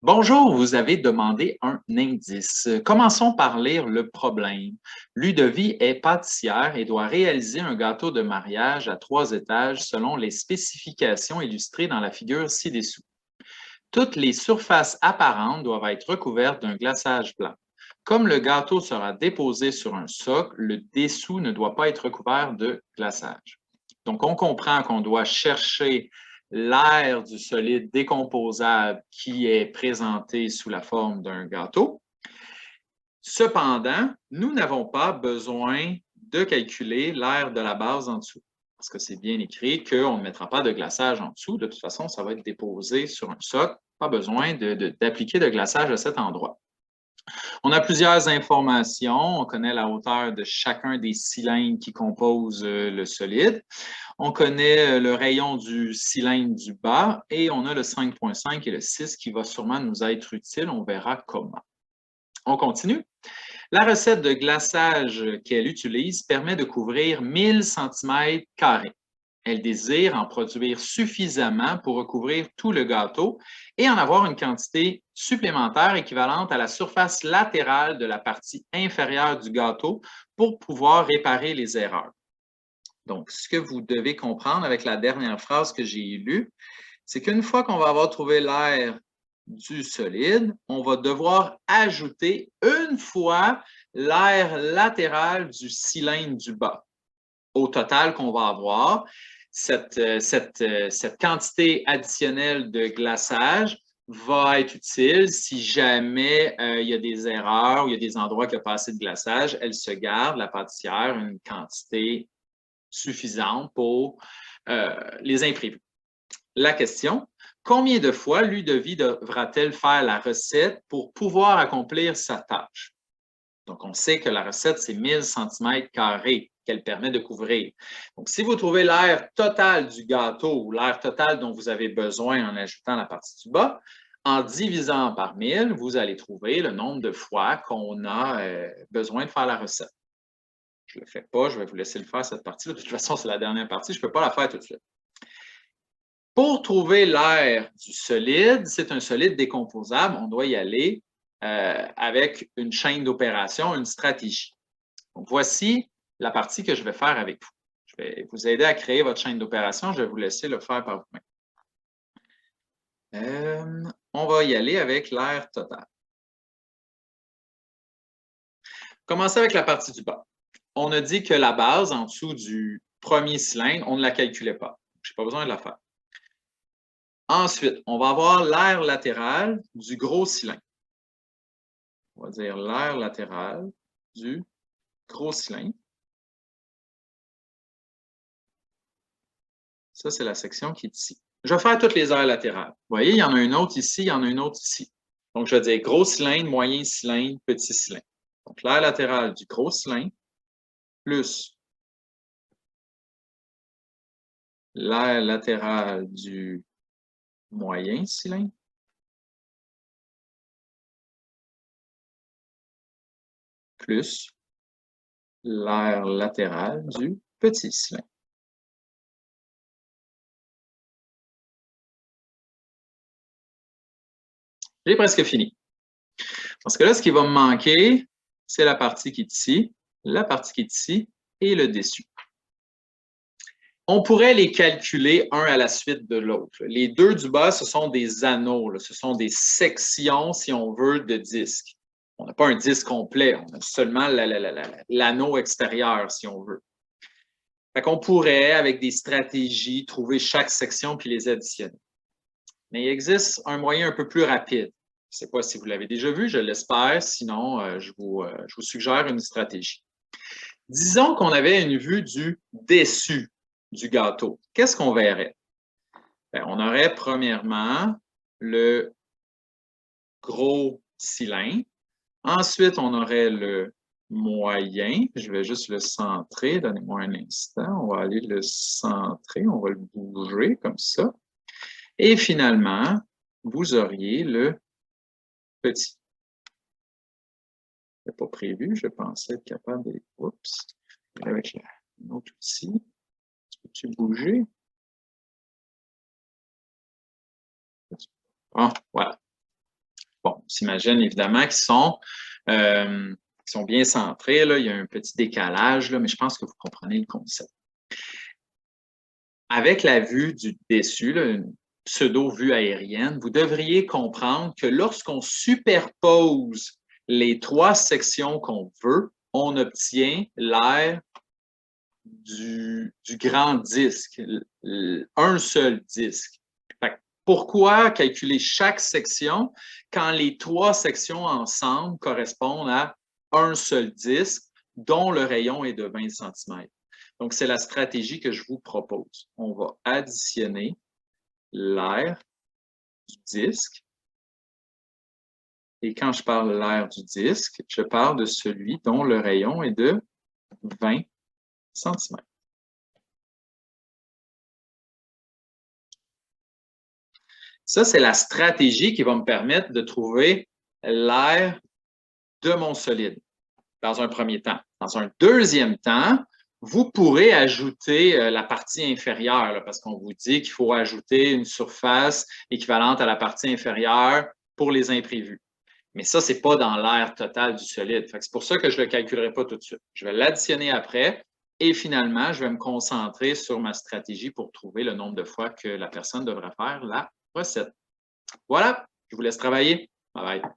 Bonjour, vous avez demandé un indice. Commençons par lire le problème. Ludovic est pâtissière et doit réaliser un gâteau de mariage à 3 étages selon les spécifications illustrées dans la figure ci-dessous. Toutes les surfaces apparentes doivent être recouvertes d'un glaçage blanc. Comme le gâteau sera déposé sur un socle, le dessous ne doit pas être recouvert de glaçage. Donc, on comprend qu'on doit chercher l'air du solide décomposable qui est présenté sous la forme d'un gâteau. Cependant, nous n'avons pas besoin de calculer l'air de la base en dessous, parce que c'est bien écrit qu'on ne mettra pas de glaçage en dessous. De toute façon, ça va être déposé sur un socle. Pas besoin d'appliquer de glaçage à cet endroit. On a plusieurs informations. On connaît la hauteur de chacun des cylindres qui composent le solide. On connaît le rayon du cylindre du bas et on a le 5,5 et le 6 qui va sûrement nous être utile. On verra comment. On continue. La recette de glaçage qu'elle utilise permet de couvrir 1000 cm². Elle désire en produire suffisamment pour recouvrir tout le gâteau et en avoir une quantité supplémentaire équivalente à la surface latérale de la partie inférieure du gâteau pour pouvoir réparer les erreurs. Donc, ce que vous devez comprendre avec la dernière phrase que j'ai lue, c'est qu'une fois qu'on va avoir trouvé l'air du solide, on va devoir ajouter une fois l'air latéral du cylindre du bas. Au total qu'on va avoir, cette quantité additionnelle de glaçage va être utile si jamais il y a des erreurs ou il y a des endroits qui n'ont pas assez de glaçage. Elle se garde, la pâtissière, une quantité suffisante pour les imprévus. La question, combien de fois Ludovic devra-t-elle faire la recette pour pouvoir accomplir sa tâche? Donc, on sait que la recette, c'est 1000 cm² qu'elle permet de couvrir. Donc, si vous trouvez l'air total du gâteau ou l'air total dont vous avez besoin en ajoutant la partie du bas, en divisant par 1000, vous allez trouver le nombre de fois qu'on a besoin de faire la recette. Je ne le fais pas, je vais vous laisser le faire, cette partie-là. De toute façon, c'est la dernière partie, je ne peux pas la faire tout de suite. Pour trouver l'air du solide, c'est un solide décomposable, on doit y aller avec une chaîne d'opération, une stratégie. Donc, voici la partie que je vais faire avec vous. Je vais vous aider à créer votre chaîne d'opération. Je vais vous laisser le faire par vous-même. On va y aller avec l'air total. Commencer avec la partie du bas. On a dit que la base en dessous du premier cylindre, on ne la calculait pas. Je n'ai pas besoin de la faire. Ensuite, on va avoir l'air latéral du gros cylindre. On va dire l'air latéral du gros cylindre. Ça, c'est la section qui est ici. Je vais faire toutes les aires latérales. Vous voyez, il y en a une autre ici, il y en a une autre ici. Donc, je vais dire gros cylindre, moyen cylindre, petit cylindre. Donc, l'air latéral du gros cylindre plus l'air latéral du moyen cylindre plus l'air latéral du petit cylindre. J'ai presque fini. Parce que là, ce qui va me manquer, c'est la partie qui est ici, la partie qui est ici et le dessus. On pourrait les calculer un à la suite de l'autre. Les deux du bas, ce sont des anneaux, ce sont des sections, si on veut, de disques. On n'a pas un disque complet, on a seulement l'anneau extérieur, si on veut. Fait qu'on pourrait, avec des stratégies, trouver chaque section puis les additionner. Mais il existe un moyen un peu plus rapide. Je ne sais pas si vous l'avez déjà vu, je l'espère, sinon je vous suggère une stratégie. Disons qu'on avait une vue du dessus du gâteau. Qu'est-ce qu'on verrait? Bien, on aurait premièrement le gros cylindre. Ensuite, on aurait le moyen. Je vais juste le centrer. Donnez-moi un instant. On va aller le centrer. On va le bouger comme ça. Et finalement, vous auriez le petit. Ce n'était pas prévu. Je pensais être capable de... Oups. Avec un autre outil. Peux-tu bouger? Ah, voilà. s'imagine évidemment qu'ils sont bien centrés. Là. Il y a un petit décalage, là, mais je pense que vous comprenez le concept. Avec la vue du dessus, là, une pseudo-vue aérienne, vous devriez comprendre que lorsqu'on superpose les trois sections qu'on veut, on obtient l'aire du grand disque, un seul disque. Pourquoi calculer chaque section quand les trois sections ensemble correspondent à un seul disque dont le rayon est de 20 cm? Donc, c'est la stratégie que je vous propose. On va additionner l'aire du disque. Et quand je parle de l'aire du disque, je parle de celui dont le rayon est de 20 cm. Ça, c'est la stratégie qui va me permettre de trouver l'aire de mon solide dans un premier temps. Dans un deuxième temps, vous pourrez ajouter la partie inférieure, là, parce qu'on vous dit qu'il faut ajouter une surface équivalente à la partie inférieure pour les imprévus. Mais ça, ce n'est pas dans l'aire totale du solide. C'est pour ça que je ne le calculerai pas tout de suite. Je vais l'additionner après et finalement, je vais me concentrer sur ma stratégie pour trouver le nombre de fois que la personne devrait faire la recette. Voilà, je vous laisse travailler. Bye bye.